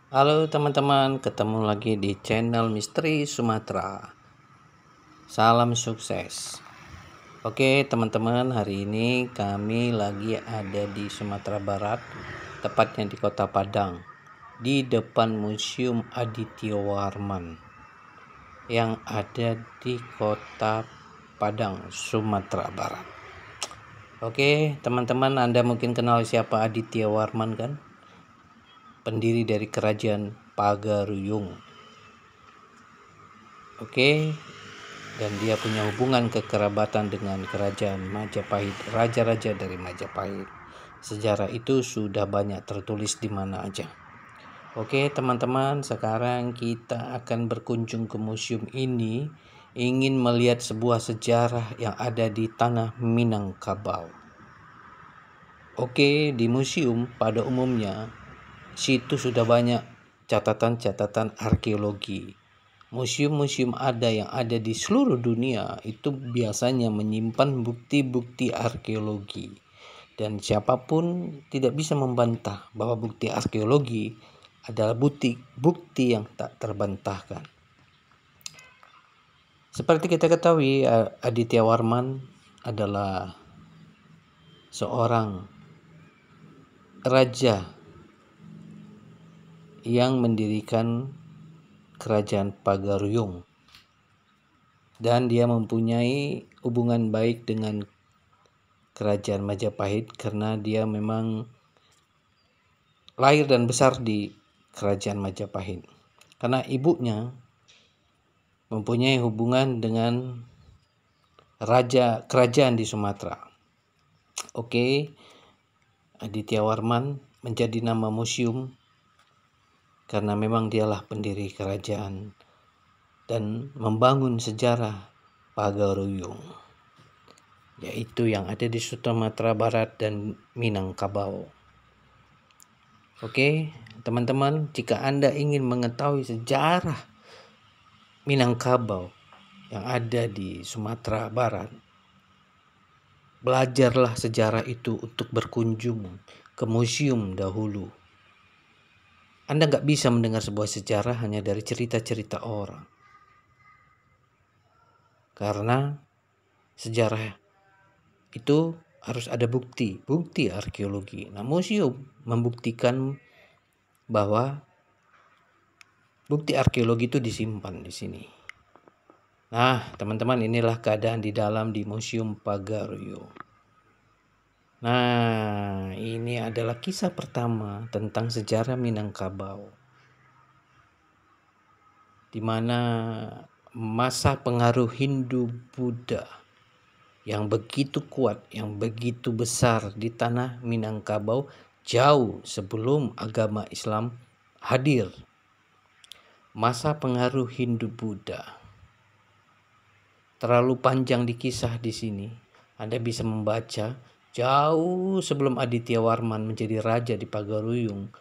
Halo teman-teman, ketemu lagi di channel Misteri Sumatera. Salam sukses. Oke teman-teman, hari ini kami lagi ada di Sumatera Barat, tepatnya di Kota Padang, di depan Museum Aditya Warman yang ada di Kota Padang, Sumatera Barat. Oke teman-teman, Anda mungkin kenal siapa Aditya Warman kan? Pendiri dari Kerajaan Pagaruyung. Oke, dan dia punya hubungan kekerabatan dengan kerajaan Majapahit, raja-raja dari Majapahit. Sejarah itu sudah banyak tertulis di mana aja. Oke teman-teman, sekarang kita akan berkunjung ke museum ini, ingin melihat sebuah sejarah yang ada di tanah Minangkabau. Oke, di museum pada umumnya situ sudah banyak catatan-catatan arkeologi. Museum-museum yang ada di seluruh dunia itu biasanya menyimpan bukti-bukti arkeologi, dan siapapun tidak bisa membantah bahwa bukti arkeologi adalah bukti yang tak terbantahkan. Seperti kita ketahui, Aditya Warman adalah seorang raja yang mendirikan kerajaan Pagaruyung, dan dia mempunyai hubungan baik dengan kerajaan Majapahit karena dia memang lahir dan besar di kerajaan Majapahit. Karena ibunya mempunyai hubungan dengan raja kerajaan di Sumatera. Oke, Aditya Warman menjadi nama museum karena memang dialah pendiri kerajaan dan membangun sejarah Pagaruyung, yaitu yang ada di Sumatera Barat dan Minangkabau. Oke, teman-teman, jika Anda ingin mengetahui sejarah Minangkabau yang ada di Sumatera Barat, belajarlah sejarah itu untuk berkunjung ke museum dahulu. Anda nggak bisa mendengar sebuah sejarah hanya dari cerita-cerita orang, karena sejarah itu harus ada bukti arkeologi. Nah, museum membuktikan bahwa bukti arkeologi itu disimpan di sini. Nah, teman-teman, inilah keadaan di dalam di Museum Pagaruyung. Nah, ini adalah kisah pertama tentang sejarah Minangkabau, di mana masa pengaruh Hindu-Buddha yang begitu kuat, yang begitu besar di tanah Minangkabau jauh sebelum agama Islam hadir. Masa pengaruh Hindu-Buddha terlalu panjang dikisah di sini. Anda bisa membaca jauh sebelum Aditya Warman menjadi raja di Pagaruyung.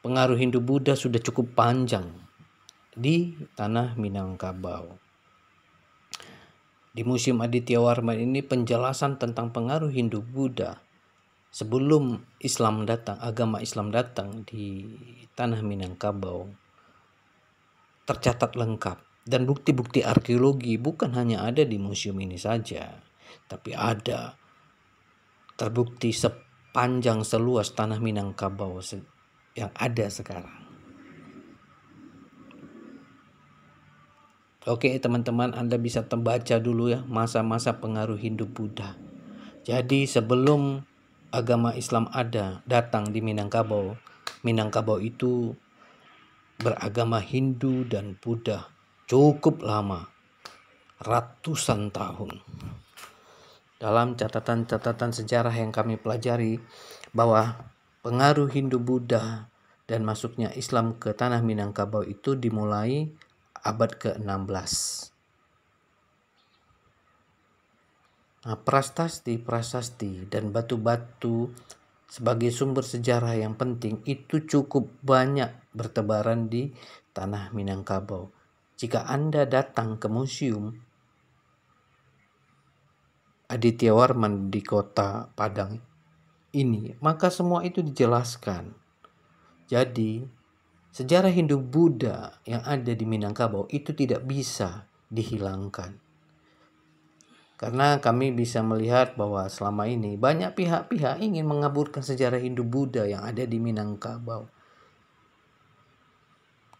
Pengaruh Hindu-Buddha sudah cukup panjang di tanah Minangkabau. Di Museum Aditya Warman ini penjelasan tentang pengaruh Hindu-Buddha sebelum Islam datang, agama Islam datang di tanah Minangkabau tercatat lengkap, dan bukti-bukti arkeologi bukan hanya ada di museum ini saja, tapi ada terbukti sepanjang seluas tanah Minangkabau yang ada sekarang. Oke teman-teman, Anda bisa membaca dulu ya masa-masa pengaruh Hindu-Buddha. Jadi sebelum agama Islam datang di Minangkabau, Minangkabau itu beragama Hindu dan Buddha cukup lama, ratusan tahun. Dalam catatan-catatan sejarah yang kami pelajari, bahwa pengaruh Hindu-Buddha dan masuknya Islam ke tanah Minangkabau itu dimulai abad ke-16. Nah, prasasti dan batu-batu sebagai sumber sejarah yang penting itu cukup banyak bertebaran di tanah Minangkabau. Jika Anda datang ke museum Aditya Warman di Kota Padang ini, maka semua itu dijelaskan. Jadi sejarah Hindu Buddha yang ada di Minangkabau itu tidak bisa dihilangkan. Karena kami bisa melihat bahwa selama ini banyak pihak-pihak ingin mengaburkan sejarah Hindu Buddha yang ada di Minangkabau.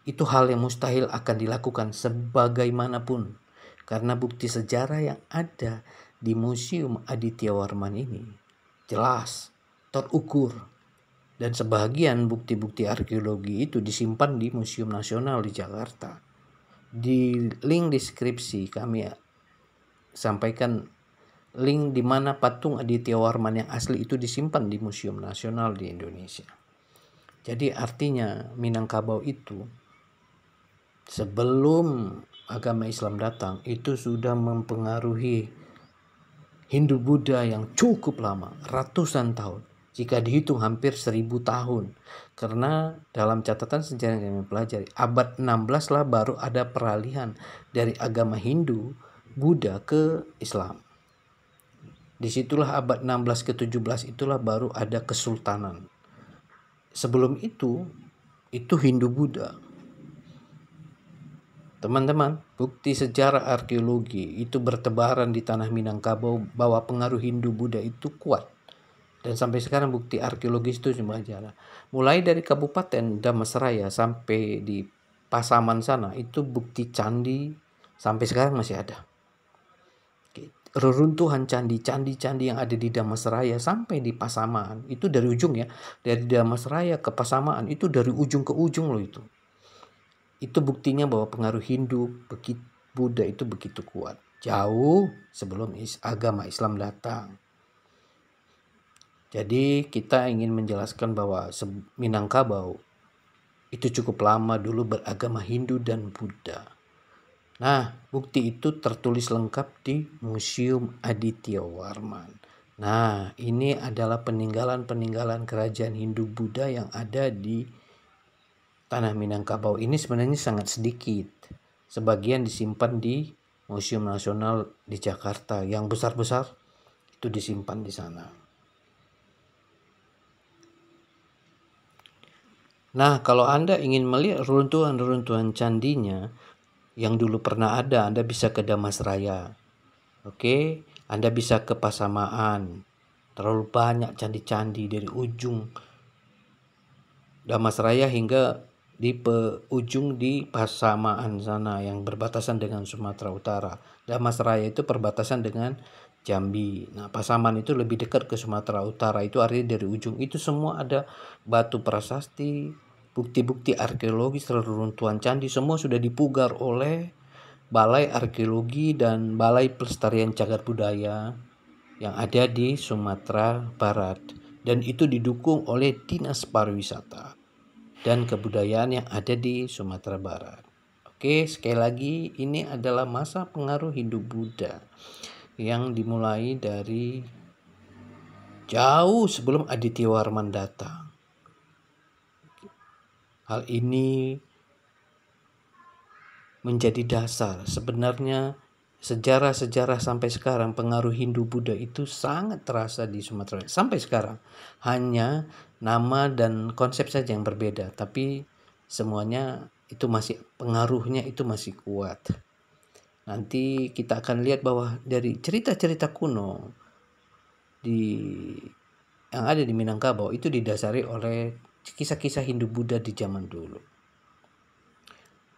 Itu hal yang mustahil akan dilakukan sebagaimanapun. Karena bukti sejarah yang ada di Museum Aditya Warman ini jelas, terukur. Dan sebagian bukti-bukti arkeologi itu disimpan di Museum Nasional di Jakarta. Di link deskripsi kami sampaikan link di mana patung Aditya Warman yang asli itu disimpan di Museum Nasional di Indonesia. Jadi artinya Minangkabau itu sebelum agama Islam datang itu sudah mempengaruhi Hindu Buddha yang cukup lama, ratusan tahun. Jika dihitung hampir 1000 tahun. Karena dalam catatan sejarah yang kami pelajari, abad 16 lah baru ada peralihan dari agama Hindu, Buddha ke Islam. Disitulah abad 16 ke 17 itulah baru ada kesultanan. Sebelum itu Hindu Buddha. Teman-teman, bukti sejarah arkeologi itu bertebaran di tanah Minangkabau bahwa pengaruh Hindu Buddha itu kuat. Dan sampai sekarang bukti arkeologis itu cuma jalan. Mulai dari Kabupaten Damastraya sampai di Pasaman sana itu bukti candi sampai sekarang masih ada. Reruntuhan candi-candi yang ada di Damastraya sampai di Pasaman itu dari ujung ya, dari Damastraya ke Pasaman itu dari ujung ke ujung loh itu. Itu buktinya bahwa pengaruh Hindu, Buddha itu begitu kuat. Jauh sebelum agama Islam datang. Jadi kita ingin menjelaskan bahwa Minangkabau itu cukup lama dulu beragama Hindu dan Buddha. Nah, bukti itu tertulis lengkap di Museum Aditya Warman. Nah, ini adalah peninggalan-peninggalan kerajaan Hindu Buddha yang ada di tanah Minangkabau. Ini sebenarnya sangat sedikit. Sebagian disimpan di Museum Nasional di Jakarta. Yang besar-besar itu disimpan di sana. Nah, kalau Anda ingin melihat runtuhan-runtuhan candinya yang dulu pernah ada, Anda bisa ke Damasraya. Oke, Anda bisa ke Pasamaan. Terlalu banyak candi-candi dari ujung Damasraya hingga di ujung di Pasamaan sana yang berbatasan dengan Sumatera Utara. Damasraya itu perbatasan dengan Jambi. Nah, Pasaman itu lebih dekat ke Sumatera Utara. Itu artinya dari ujung itu semua ada batu prasasti, bukti-bukti arkeologis, reruntuhan candi semua sudah dipugar oleh Balai Arkeologi dan Balai Pelestarian Cagar Budaya yang ada di Sumatera Barat, dan itu didukung oleh Dinas Pariwisata dan Kebudayaan yang ada di Sumatera Barat. Oke, sekali lagi ini adalah masa pengaruh Hindu Buddha yang dimulai dari jauh sebelum Aditya Warman datang. Hal ini menjadi dasar. Sebenarnya sejarah-sejarah sampai sekarang pengaruh Hindu Buddha itu sangat terasa di Sumatera sampai sekarang. Hanya nama dan konsep saja yang berbeda, tapi semuanya itu masih pengaruhnya itu masih kuat. Nanti kita akan lihat bahwa dari cerita-cerita kuno yang ada di Minangkabau itu didasari oleh kisah-kisah Hindu Buddha di zaman dulu.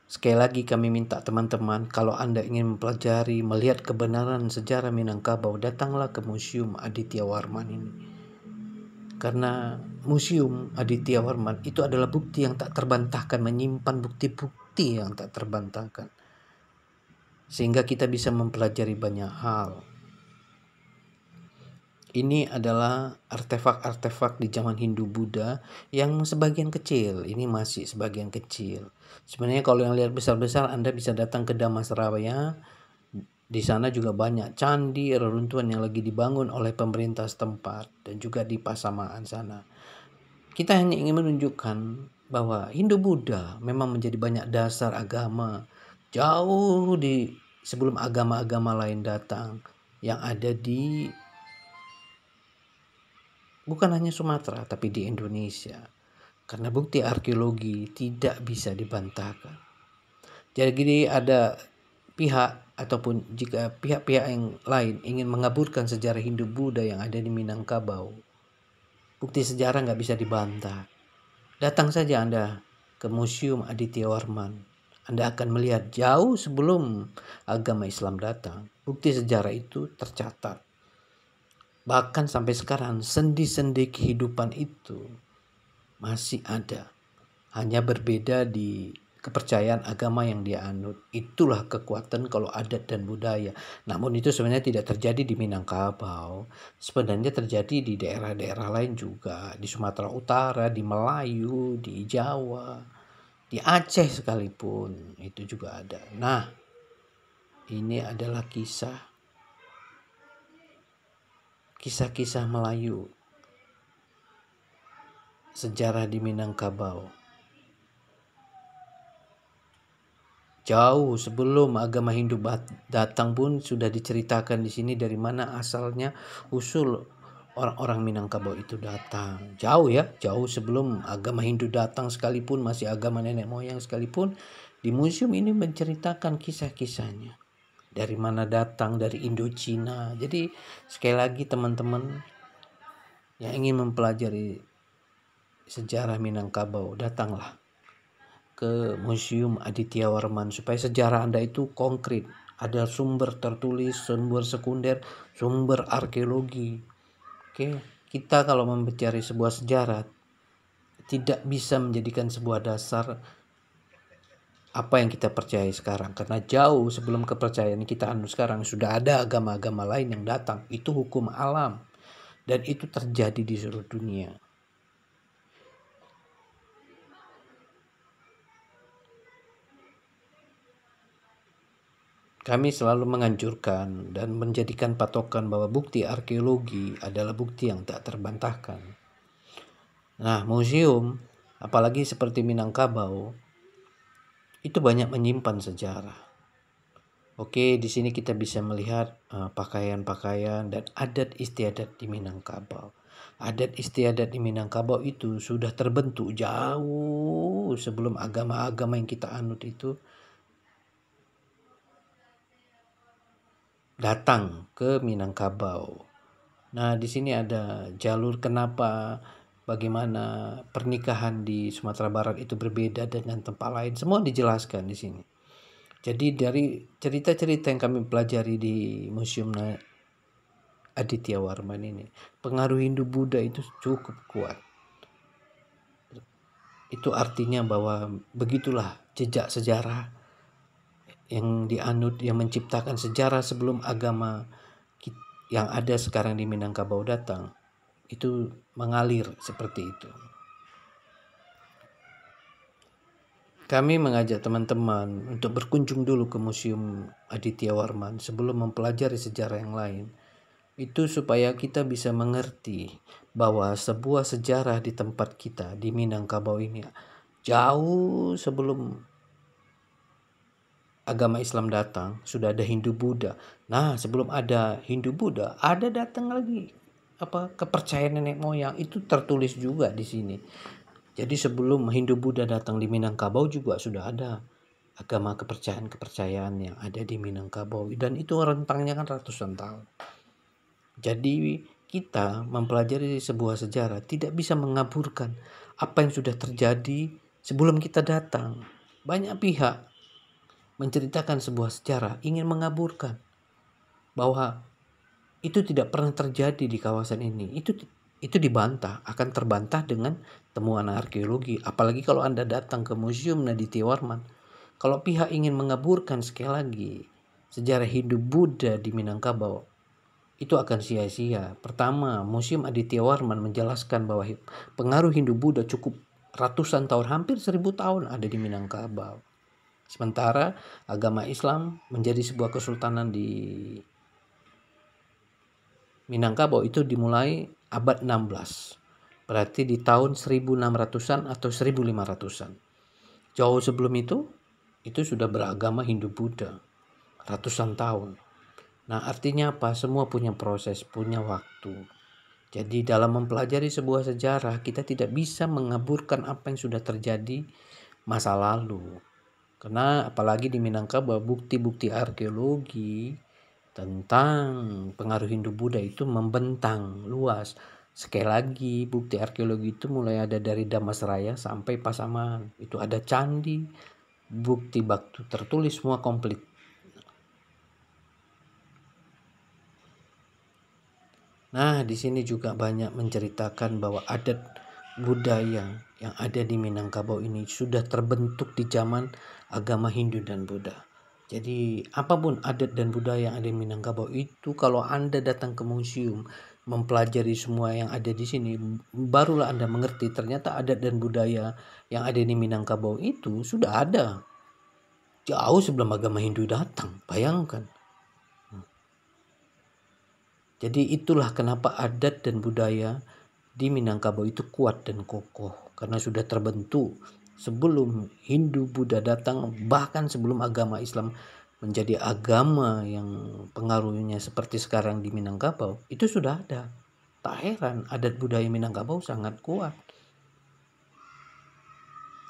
Sekali lagi kami minta teman-teman, kalau Anda ingin mempelajari, melihat kebenaran sejarah Minangkabau, datanglah ke Museum Aditya Warman ini. Karena Museum Aditya Warman itu adalah bukti yang tak terbantahkan, menyimpan bukti-bukti yang tak terbantahkan. Sehingga kita bisa mempelajari banyak hal. Ini adalah artefak-artefak di zaman Hindu Buddha yang sebagian kecil. Ini masih sebagian kecil. Sebenarnya kalau yang lihat besar-besar Anda bisa datang ke Damasraya. Di sana juga banyak candi, reruntuhan yang lagi dibangun oleh pemerintah setempat dan juga di Pasamaan sana. Kita hanya ingin menunjukkan bahwa Hindu Buddha memang menjadi banyak dasar agama jauh di sebelum agama-agama lain datang yang ada di bukan hanya Sumatera tapi di Indonesia. karena bukti arkeologi tidak bisa dibantahkan. Jadi ada pihak ataupun jika pihak-pihak yang lain ingin mengaburkan sejarah Hindu-Buddha yang ada di Minangkabau, bukti sejarah nggak bisa dibantah. Datang saja Anda ke Museum Aditya Warman. Anda akan melihat jauh sebelum agama Islam datang, bukti sejarah itu tercatat. Bahkan sampai sekarang sendi-sendi kehidupan itu masih ada. Hanya berbeda di kepercayaan agama yang dia anut. Itulah kekuatan kalau adat dan budaya. Namun itu sebenarnya tidak terjadi di Minangkabau. Sebenarnya terjadi di daerah-daerah lain juga. Di Sumatera Utara, di Melayu, di Jawa, di Aceh sekalipun. Itu juga ada. Nah, ini adalah kisah-kisah Melayu. Sejarah di Minangkabau. Jauh sebelum agama Hindu datang pun sudah diceritakan di sini dari mana asalnya usul orang-orang Minangkabau itu datang. Jauh ya, jauh sebelum agama Hindu datang sekalipun, masih agama nenek moyang sekalipun, di museum ini menceritakan kisah-kisahnya. Dari mana datang, dari Indochina. Jadi sekali lagi teman-teman yang ingin mempelajari sejarah Minangkabau, datanglah ke Museum Aditya Warman supaya sejarah Anda itu konkret. Ada sumber tertulis, sumber sekunder, sumber arkeologi. Oke, kita kalau mencari sebuah sejarah tidak bisa menjadikan sebuah dasar apa yang kita percaya sekarang, karena jauh sebelum kepercayaan kita anut sekarang sudah ada agama-agama lain yang datang. Itu hukum alam dan itu terjadi di seluruh dunia. Kami selalu menganjurkan dan menjadikan patokan bahwa bukti arkeologi adalah bukti yang tak terbantahkan. Nah, museum, apalagi seperti Minangkabau, itu banyak menyimpan sejarah. Oke, di sini kita bisa melihat pakaian-pakaian dan adat istiadat di Minangkabau. Adat istiadat di Minangkabau itu sudah terbentuk jauh sebelum agama-agama yang kita anut itu datang ke Minangkabau. Nah, di sini ada jalur kenapa, bagaimana pernikahan di Sumatera Barat itu berbeda dengan tempat lain. Semua dijelaskan di sini. Jadi dari cerita-cerita yang kami pelajari di Museum Aditya Warman ini, pengaruh Hindu-Buddha itu cukup kuat. Itu artinya bahwa begitulah jejak sejarah yang dianut, yang menciptakan sejarah sebelum agama yang ada sekarang di Minangkabau datang, itu mengalir seperti itu. Kami mengajak teman-teman untuk berkunjung dulu ke Museum Aditya Warman sebelum mempelajari sejarah yang lain. Itu supaya kita bisa mengerti bahwa sebuah sejarah di tempat kita di Minangkabau ini jauh sebelum agama Islam datang sudah ada Hindu-Buddha. Nah, sebelum ada Hindu-Buddha ada datang lagi kepercayaan nenek moyang, itu tertulis juga di sini. Jadi sebelum Hindu-Buddha datang di Minangkabau juga sudah ada agama kepercayaan yang ada di Minangkabau, dan itu rentangnya kan ratusan tahun. Jadi kita mempelajari sebuah sejarah tidak bisa mengaburkan apa yang sudah terjadi sebelum kita datang. Banyak pihak menceritakan sebuah sejarah ingin mengaburkan bahwa itu tidak pernah terjadi di kawasan ini. Itu dibantah, akan terbantah dengan temuan arkeologi. Apalagi kalau Anda datang ke Museum Aditya Warman. Kalau pihak ingin mengaburkan sekali lagi sejarah Hindu-Buddha di Minangkabau, itu akan sia-sia. Pertama, Museum Aditya Warman menjelaskan bahwa pengaruh Hindu-Buddha cukup ratusan tahun, hampir 1000 tahun ada di Minangkabau. Sementara agama Islam menjadi sebuah kesultanan di Minangkabau itu dimulai abad 16. Berarti di tahun 1600-an atau 1500-an. Jauh sebelum itu sudah beragama Hindu-Buddha ratusan tahun. Nah, artinya apa? Semua punya proses, punya waktu. Jadi dalam mempelajari sebuah sejarah, kita tidak bisa mengaburkan apa yang sudah terjadi masa lalu. Karena apalagi di Minangkabau, bukti-bukti arkeologi tentang pengaruh Hindu-Buddha itu membentang luas. Sekali lagi, bukti arkeologi itu mulai ada dari Damasraya sampai Pasaman. Itu ada candi, bukti batu tertulis, semua komplit. Nah, di sini juga banyak menceritakan bahwa adat budaya yang ada di Minangkabau ini sudah terbentuk di zaman agama Hindu dan Buddha. Jadi, apapun adat dan budaya yang ada di Minangkabau itu, kalau Anda datang ke museum, mempelajari semua yang ada di sini, barulah Anda mengerti ternyata adat dan budaya yang ada di Minangkabau itu sudah ada jauh sebelum agama Hindu datang. Bayangkan. Jadi itulah kenapa adat dan budaya di Minangkabau itu kuat dan kokoh, karena sudah terbentuk sebelum Hindu Buddha datang, bahkan sebelum agama Islam menjadi agama yang pengaruhnya seperti sekarang di Minangkabau, itu sudah ada. Tak heran adat budaya Minangkabau sangat kuat.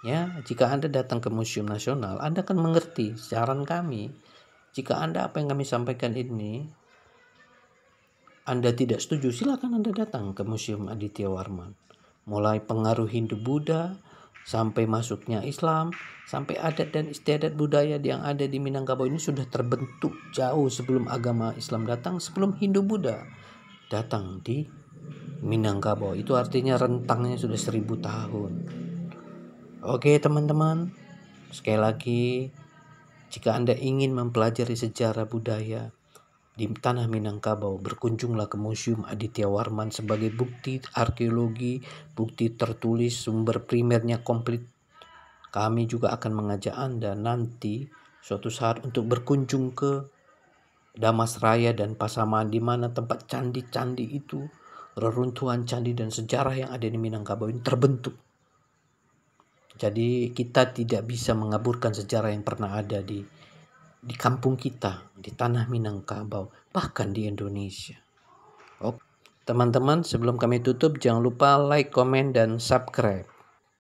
Ya, jika Anda datang ke Museum Nasional, Anda akan mengerti. Saran kami, jika apa yang kami sampaikan ini Anda tidak setuju, silakan Anda datang ke Museum Aditya Warman. Mulai pengaruh Hindu-Buddha, sampai masuknya Islam, sampai adat dan istiadat budaya yang ada di Minangkabau ini sudah terbentuk jauh sebelum agama Islam datang, sebelum Hindu-Buddha datang di Minangkabau. Itu artinya rentangnya sudah 1000 tahun. Oke teman-teman, sekali lagi, jika Anda ingin mempelajari sejarah budaya di tanah Minangkabau, berkunjunglah ke Museum Aditya Warman sebagai bukti arkeologi, bukti tertulis, sumber primernya komplit. Kami juga akan mengajak Anda nanti suatu saat untuk berkunjung ke Damasraya dan Pasaman, di mana tempat candi-candi itu, reruntuhan candi dan sejarah yang ada di Minangkabau ini terbentuk. Jadi kita tidak bisa mengaburkan sejarah yang pernah ada di kampung kita, di tanah Minangkabau, bahkan di Indonesia. Oke, teman-teman, sebelum kami tutup, jangan lupa like, komen, dan subscribe.